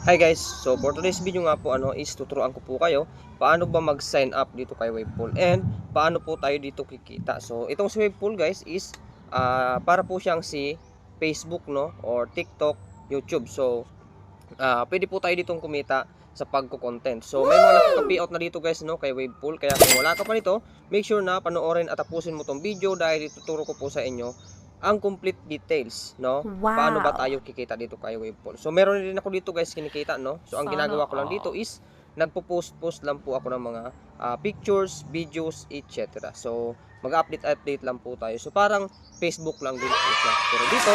Hi guys, so for today's video nga po is tuturuan ko po kayo paano ba mag-sign up dito kay Wavepool and paano po tayo dito kikita. So itong si Wavepool guys is para po siyang si Facebook or TikTok, YouTube. So pwede po tayo ditong kumita sa pagko-content. So may mga nakaka-payout na dito guys kay Wavepool. Kaya kung wala ka pa nito, make sure na panoorin at tapusin mo tong video dahil ituturo ko po sa inyo ang complete details, paano ba tayo kikita dito kay Wavepool. So meron din ako dito guys kinikita, So ang ginagawa ko lang dito is nagpo-post lang po ako ng mga pictures, videos, etc. So mag-update lang po tayo. So parang Facebook lang din po siya. Pero dito,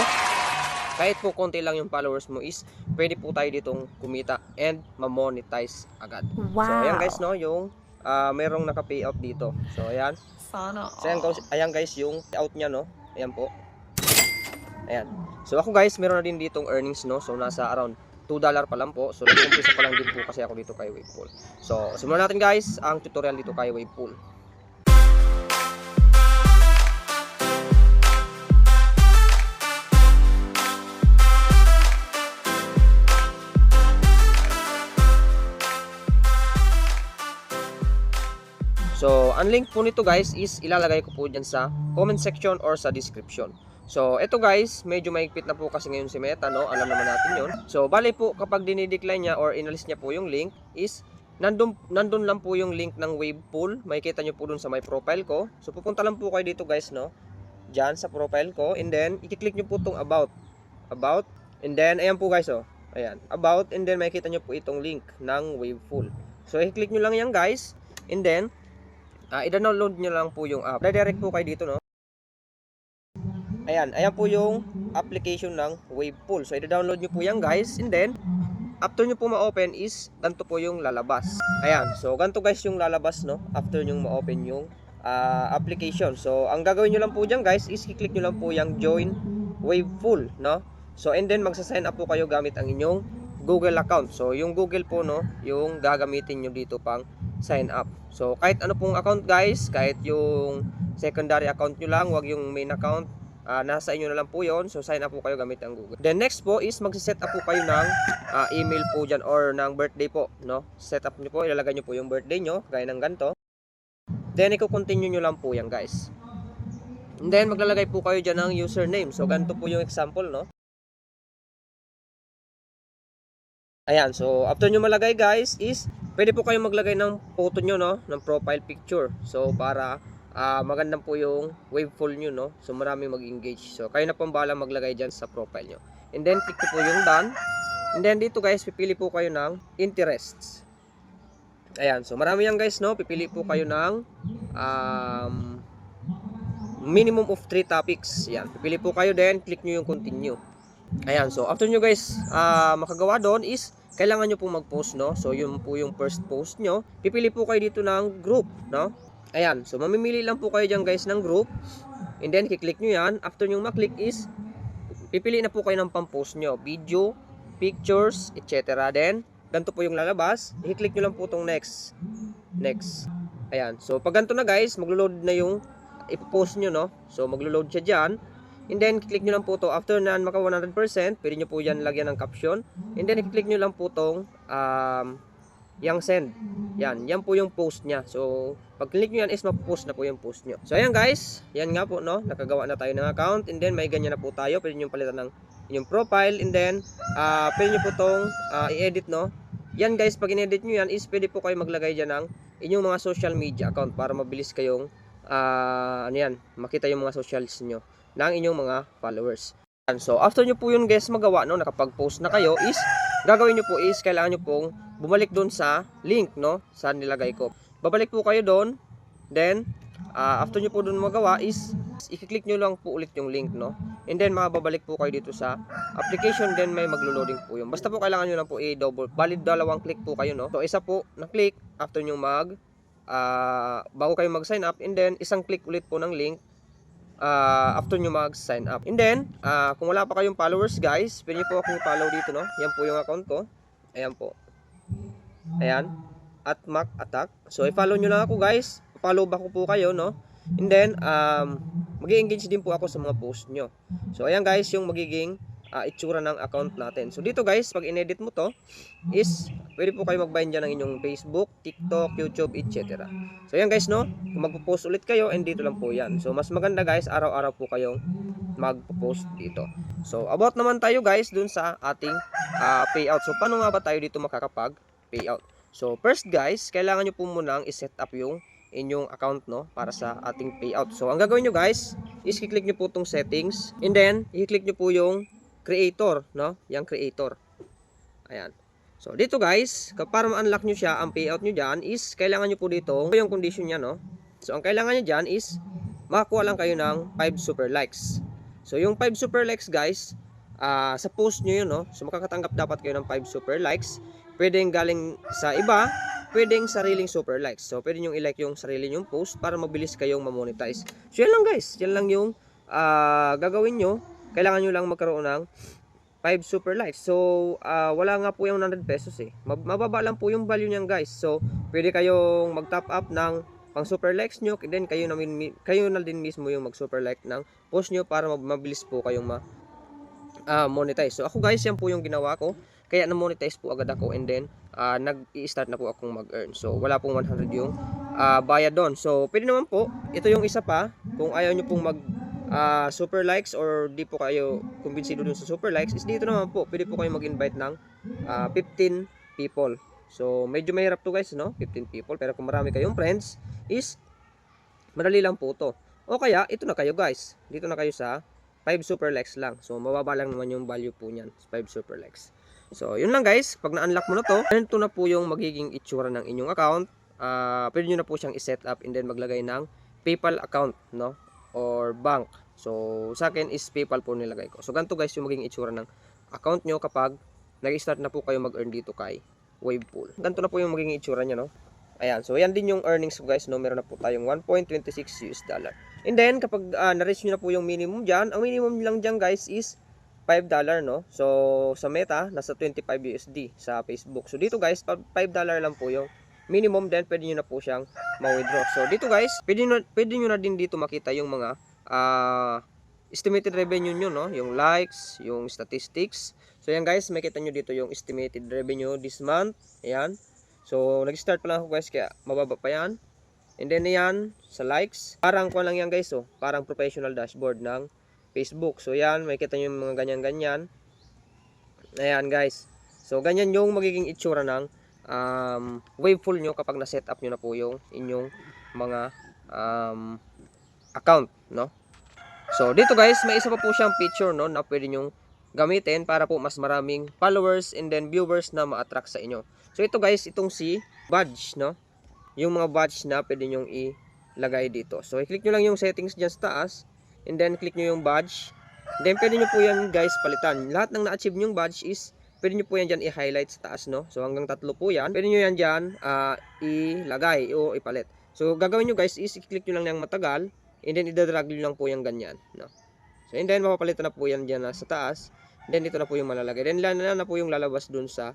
kahit po konti lang yung followers mo is pwede po tayo ditong kumita and ma-monetize agad. So ayan guys yung merong naka-payout dito. So ayan. So ayan guys yung payout niya Ayan po. Ayan. So ako guys, meron na din ditong earnings So nasa around $2 pa lang po. So nag-umpisa pa lang din po kasi ako dito kay Wavepool. So simulan natin guys ang tutorial dito kay Wavepool. So, ang link po nito guys is ilalagay ko po dyan sa comment section or sa description. So, ito guys, medyo maigpit na po kasi ngayon si Meta, Alam naman natin yon. So, bali po kapag dinidecline niya or inalis niya po yung link is nandun lang po yung link ng Wavepool. Makikita nyo po dun sa my profile ko. So, pupunta lang po kayo dito guys, Dyan sa profile ko. And then, i-click nyo po itong about. About. And then, ayan po guys, Ayan. About. And then, makikita nyo po itong link ng Wavepool. So, i-click nyo lang yan guys. And then, i-download nyo lang po yung app. Direct po kayo dito, Ayan po yung application ng Wavepool. So, i-download nyo po yan, guys. And then, after nyo po ma-open is, ganito po yung lalabas. Ayan. So, ganito guys yung lalabas, After nyo ma-open yung application. So, ang gagawin nyo lang po dyan, guys, is i-click nyo lang po yung join Wavepool, So, and then, magsa-sign up po kayo gamit ang inyong Google account. So, yung Google po, yung gagamitin nyo dito pang sign up. So, kahit ano pong account guys, kahit yung secondary account nyo lang, wag yung main account, nasa inyo na lang po yon. So, sign up po kayo gamit ang Google. Then, next po is magsiset up po kayo ng email po dyan or ng birthday po, Set up nyo po, ilalagay nyo po yung birthday nyo, gaya ng ganito. Then, i-continue nyo lang po yan guys. And then, maglalagay po kayo dyan ng username. So, ganito po yung example, Ayan, so after nyo malagay guys is pwede po kayong maglagay ng photo nyo ng profile picture. So para magandang po yung Wavepool nyo So maraming mag-engage. So kayo na pong bahala maglagay dyan sa profile nyo. And then click po yung done. And then dito guys pipili po kayo ng interests. Ayan, so marami yan guys Pipili po kayo ng minimum of 3 topics. Ayan, pipili po kayo then click nyo yung continue. Ayan, so after nyo guys makagawa doon is kailangan nyo pong mag-post, So, yun po yung first post nyo. Pipili po kayo dito ng group, Ayan, so mamimili lang po kayo dyan guys ng group. And then, kiklik nyo yan. After nyo maklik is, pipili na po kayo ng pang-post nyo. Video, pictures, etc. Then, ganito po yung lalabas. I-click nyo lang po itong next. Next. Ayan, so pag ganito na guys, maglo-load na yung ipopost nyo, So, maglo-load siya dyan. And then, click nyo lang po to. After na maka 100%, pwede nyo po yan lagyan ng caption. And then, click nyo lang po tong yung send. Yan po yung post nya. So, pag click nyo yan is mapopost na po yung post nyo. So, ayan guys. Yan nga po, Nakagawa na tayo ng account. And then, may ganyan na po tayo. Pwede nyo palitan ng inyong profile. And then, pwede nyo po tong i-edit, Yan guys, pag in-edit nyo yan is pwede po kayo maglagay dyan ng inyong mga social media account para mabilis kayong makita yung mga socials nyo ng inyong mga followers. And so, after nyo po yun guys magawa, nakapag-post na kayo is, gagawin nyo po is, kailangan nyo pong bumalik doon sa link, sa nilagay ko. Babalik po kayo doon, then, after nyo po doon magawa is, i-click nyo lang po ulit yung link, And then, mababalik po kayo dito sa application, then may maglo-loading po yun. Basta po kailangan nyo lang po i-double, valid dalawang click po kayo, So, isa po na click, after nyo bago kayo mag-sign up, and then, isang click ulit po ng link, after nyo mag-sign up. And then, kung wala pa kayong followers guys, pwede po akong follow dito, Yan po yung account ko. Ayan po. Ayan. @Mac Attack. So, i-follow nyo lang ako guys. Follow back ko po kayo, And then, mag-i-engage din po ako sa mga post nyo. So, ayan guys, yung magiging itsura ng account natin. So dito guys, pag inedit mo to is pwede po kayo magbayad dyan ng inyong Facebook, TikTok, YouTube, etc. So yan guys, no, kung magpo-post ulit kayo, and dito lang po yan. So mas maganda guys, araw-araw po kayong magpo-post dito. So about naman tayo guys dun sa ating payout. So paano nga ba tayo dito makakapag payout? So first guys, kailangan nyo po munang i-set up yung inyong account, no, para sa ating payout. So ang gagawin nyo guys is i-click nyo po itong settings, and then i-click nyo po yung creator, no, yung creator. Ayan. So dito guys, para ma-unlock nyo siya, ang payout nyo dyan is kailangan nyo po dito yung condition nya, no. So ang kailangan nyo dyan is makakuha lang kayo ng 5 super likes. So yung 5 super likes guys, sa post nyo yun, no, so makakatanggap dapat kayo ng 5 super likes. Pwedeng galing sa iba, pwedeng sariling super likes. So pwede nyo i-like yung sarili nyong post para mabilis kayong ma-monetize. So yan lang guys, yan lang yung gagawin nyo. Kailangan nyo lang magkaroon ng 5 super likes. So wala nga po yung 100 pesos eh. Mababa lang po yung value niyan guys. So pwede kayong mag-top up ng pang super likes nyo, then kayo na din mismo yung mag super like ng post nyo para mabilis po kayong monetize. So ako guys, yan po yung ginawa ko. Kaya na-monetize po agad ako, and then nag-i-start na po akong mag-earn. So wala pong 100 yung bayad doon. So pwede naman po, ito yung isa pa, kung ayaw nyo pong mag super likes or di po kayo kumbinsido dun sa super likes, is dito naman po, pwede po kayo mag-invite ng 15 people. So medyo mahirap to guys, no, 15 people, pero kung marami kayong friends is madali lang po to. O kaya ito na kayo guys, dito na kayo sa 5 super likes lang. So mababa lang naman yung value po niyan, 5 super likes. So yun lang guys, pag na-unlock mo na to, ganito na po yung magiging itsura ng inyong account. Pwede nyo na po siyang i-set up, and then maglagay ng PayPal account, no, or bank. So sa akin is PayPal po nilagay ko. So ganito guys yung magiging itsura ng account nyo kapag nag-start na po kayo mag-earn dito kay Wavepool. Ganito na po yung magiging itsura nya, no. Ayan, so yan din yung earnings ko guys, no. Meron na po tayong 1.26 US dollar. And then kapag na-reach nyo na po yung minimum dyan, ang minimum lang dyan guys is $5, no. So sa Meta nasa 25 USD sa Facebook. So dito guys, $5 lang po yung minimum, then pwede nyo na po siyang ma-withdraw. So dito guys, pwede nyo na din dito makita yung mga estimated revenue nyo, no, yung likes, yung statistics. So yan guys, makita nyo dito yung estimated revenue this month. Ayan. So nag-start pa lang ako guys, kaya mababa pa yan. And then yan, sa likes, parang ko lang yan guys, oh, parang professional dashboard ng Facebook. So yan, makikita nyo yung mga ganyan-ganyan. Ayan guys. So ganyan yung magiging itsura ng Wavepool nyo kapag na-set up nyo na po yung inyong mga account, no. So dito guys, may isa pa po siyang feature, no, na pwede nyong gamitin para po mas maraming followers and then viewers na ma-attract sa inyo. So ito guys, itong si badge, no. Yung mga badge na pwede nyong ilagay dito. So i-click nyo lang yung settings dyan sa taas, and then click nyo yung badge. Then pwede nyo po yan guys palitan. Lahat ng na-achieve nyong badge is pwede nyo po yan dyan i-highlight sa taas, no. So hanggang 3 po yan. Pwede nyo yan dyan ilagay o ipalit. So gagawin nyo guys is i-click nyo lang yung matagal, and then i-drag nyo lang po yung ganyan, no. So and then mapapalitan na po yan dyan sa taas. Then dito na po yung malalagay. Then na po yung lalabas dun sa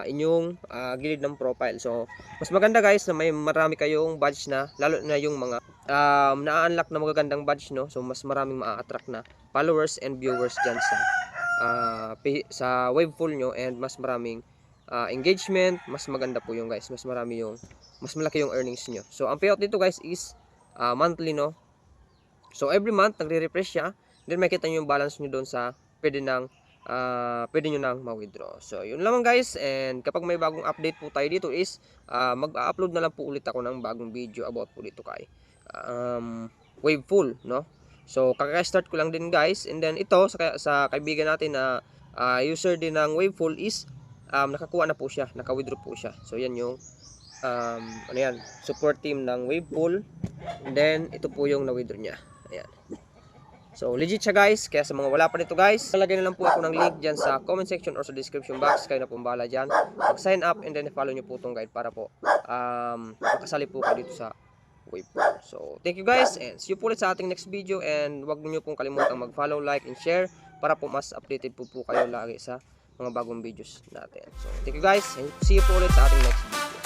inyong gilid ng profile. So mas maganda guys na may marami kayong badge na, lalo na yung mga na-unlock na magagandang badge, no. So mas maraming ma-attract na followers and viewers dyan sa Wavepool nyo, and mas maraming engagement. Mas maganda po yung guys, mas malaki yung earnings nyo. So ang payout dito guys is monthly, no. So every month nagre-refresh siya, then makita nyo yung balance nyo doon sa pwede nyo nang ma-withdraw. So yun lamang guys, and kapag may bagong update po tayo dito is mag-upload na lang po ulit ako ng bagong video about po dito kay Wavepool, no. So kaka-start ko lang din guys, and then ito sa kaibigan natin na user din ng Wavepool is nakakuha na po siya, naka-withdraw po siya. So yan yung ano yan, support team ng Wavepool, and then ito po yung na-withdraw niya. Ayan. So legit siya guys, kaya sa mga wala pa nito guys, lalagay na lang po ako ng link dyan sa comment section or sa description box. Kayo na pong bahala dyan, mag-sign up, and then follow nyo po itong guide para po makasali po kayo dito sa Wavepool. So thank you guys, and see you po ulit sa ating next video, and huwag niyo pong kalimutang mag-follow, like, and share para po mas updated po kayo lagi sa mga bagong videos natin. So thank you guys, and see you po ulit sa ating next video.